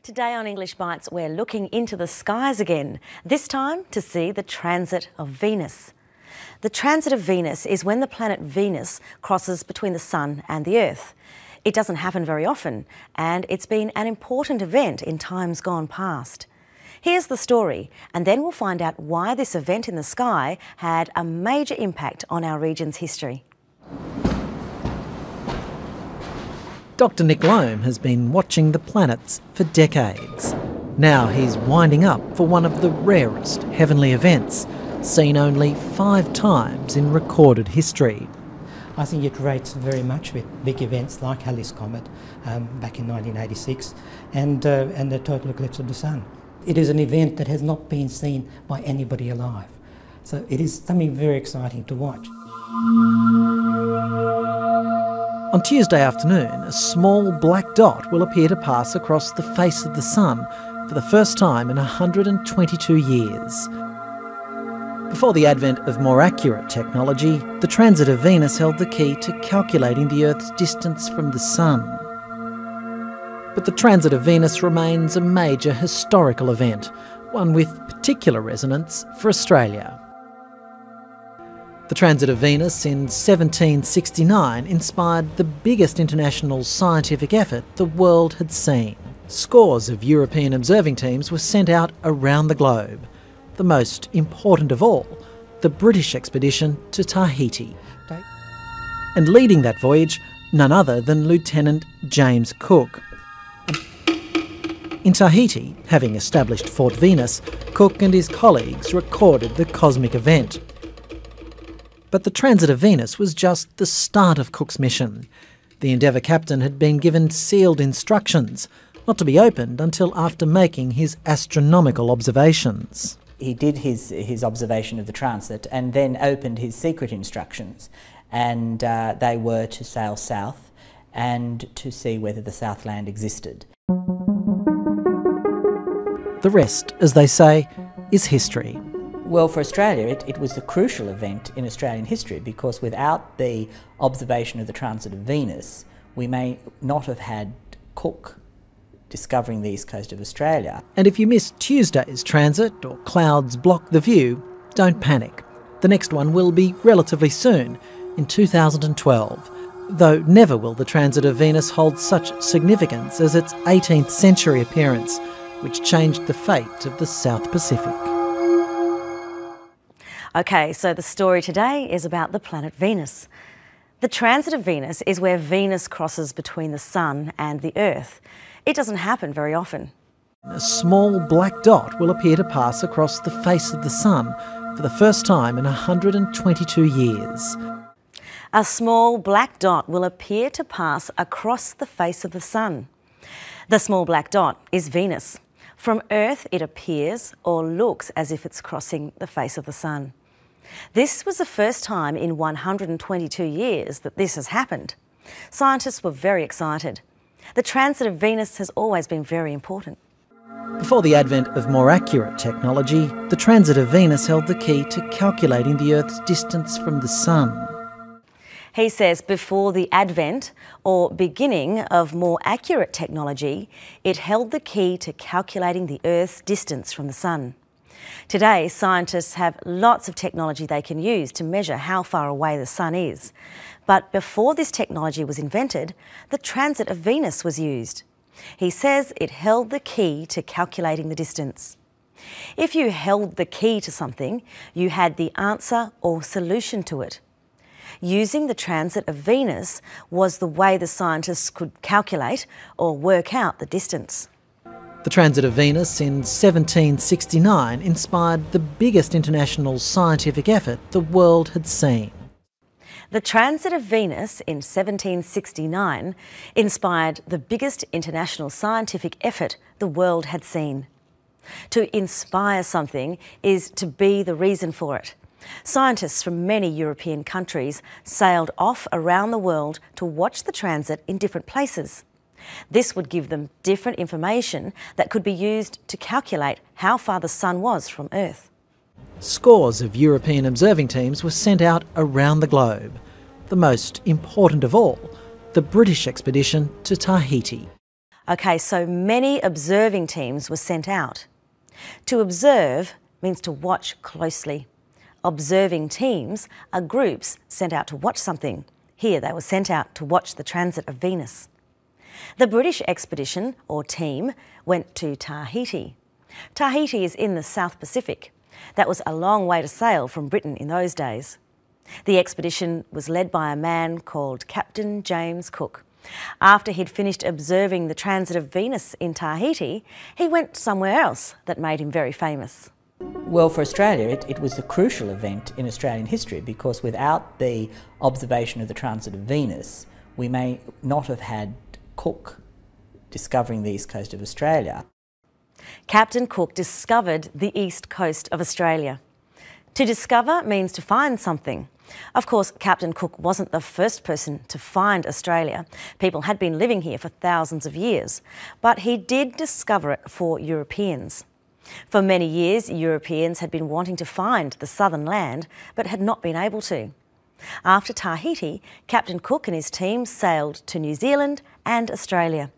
Today on English Bites, we're looking into the skies again, this time to see the transit of Venus. The transit of Venus is when the planet Venus crosses between the Sun and the Earth. It doesn't happen very often, and it's been an important event in times gone past. Here's the story, and then we'll find out why this event in the sky had a major impact on our region's history. Dr. Nick Loam has been watching the planets for decades. Now he's winding up for one of the rarest heavenly events, seen only 5 times in recorded history. I think it rates very much with big events like Halley's Comet back in 1986 and the total eclipse of the Sun. It is an event that has not been seen by anybody alive. So it is something very exciting to watch. On Tuesday afternoon, a small black dot will appear to pass across the face of the Sun for the first time in 122 years. Before the advent of more accurate technology, the transit of Venus held the key to calculating the Earth's distance from the Sun. But the transit of Venus remains a major historical event, one with particular resonance for Australia. The transit of Venus in 1769 inspired the biggest international scientific effort the world had seen. Scores of European observing teams were sent out around the globe. The most important of all, the British expedition to Tahiti. And leading that voyage, none other than Lieutenant James Cook. In Tahiti, having established Fort Venus, Cook and his colleagues recorded the cosmic event. But the transit of Venus was just the start of Cook's mission. The Endeavour captain had been given sealed instructions, not to be opened until after making his astronomical observations. He did his observation of the transit and then opened his secret instructions, and they were to sail south and to see whether the Southland existed. The rest, as they say, is history. Well, for Australia, it was a crucial event in Australian history because without the observation of the transit of Venus, we may not have had Cook discovering the east coast of Australia. And if you miss Tuesday's transit or clouds block the view, don't panic. The next one will be relatively soon, in 2012, though never will the transit of Venus hold such significance as its 18th century appearance, which changed the fate of the South Pacific. Okay, so the story today is about the planet Venus. The transit of Venus is where Venus crosses between the Sun and the Earth. It doesn't happen very often. A small black dot will appear to pass across the face of the Sun for the first time in 122 years. A small black dot will appear to pass across the face of the Sun. The small black dot is Venus. From Earth, it appears or looks as if it's crossing the face of the Sun. This was the first time in 122 years that this has happened. Scientists were very excited. The transit of Venus has always been very important. Before the advent of more accurate technology, the transit of Venus held the key to calculating the Earth's distance from the Sun. He says before the advent or beginning of more accurate technology, it held the key to calculating the Earth's distance from the Sun. Today, scientists have lots of technology they can use to measure how far away the Sun is. But before this technology was invented, the transit of Venus was used. He says it held the key to calculating the distance. If you held the key to something, you had the answer or solution to it. Using the transit of Venus was the way the scientists could calculate or work out the distance. The transit of Venus in 1769 inspired the biggest international scientific effort the world had seen. The transit of Venus in 1769 inspired the biggest international scientific effort the world had seen. To inspire something is to be the reason for it. Scientists from many European countries sailed off around the world to watch the transit in different places. This would give them different information that could be used to calculate how far the Sun was from Earth. Scores of European observing teams were sent out around the globe. The most important of all, the British expedition to Tahiti. Okay, so many observing teams were sent out. To observe means to watch closely. Observing teams are groups sent out to watch something. Here they were sent out to watch the transit of Venus. The British expedition, or team, went to Tahiti. Tahiti is in the South Pacific. That was a long way to sail from Britain in those days. The expedition was led by a man called Captain James Cook. After he'd finished observing the transit of Venus in Tahiti, he went somewhere else that made him very famous. Well, for Australia, it was a crucial event in Australian history because without the observation of the transit of Venus, we may not have had Cook discovering the east coast of Australia. Captain Cook discovered the east coast of Australia. To discover means to find something. Of course, Captain Cook wasn't the first person to find Australia. People had been living here for thousands of years, but he did discover it for Europeans. For many years, Europeans had been wanting to find the southern land, but had not been able to. After Tahiti, Captain Cook and his team sailed to New Zealand and Australia.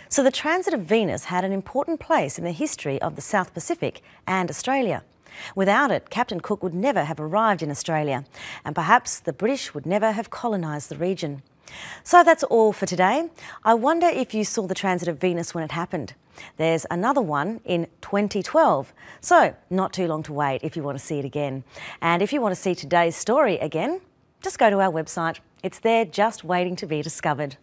So the transit of Venus had an important place in the history of the South Pacific and Australia. Without it, Captain Cook would never have arrived in Australia, and perhaps the British would never have colonised the region. So that's all for today. I wonder if you saw the transit of Venus when it happened. There's another one in 2012, so not too long to wait if you want to see it again. And if you want to see today's story again, just go to our website. It's there just waiting to be discovered.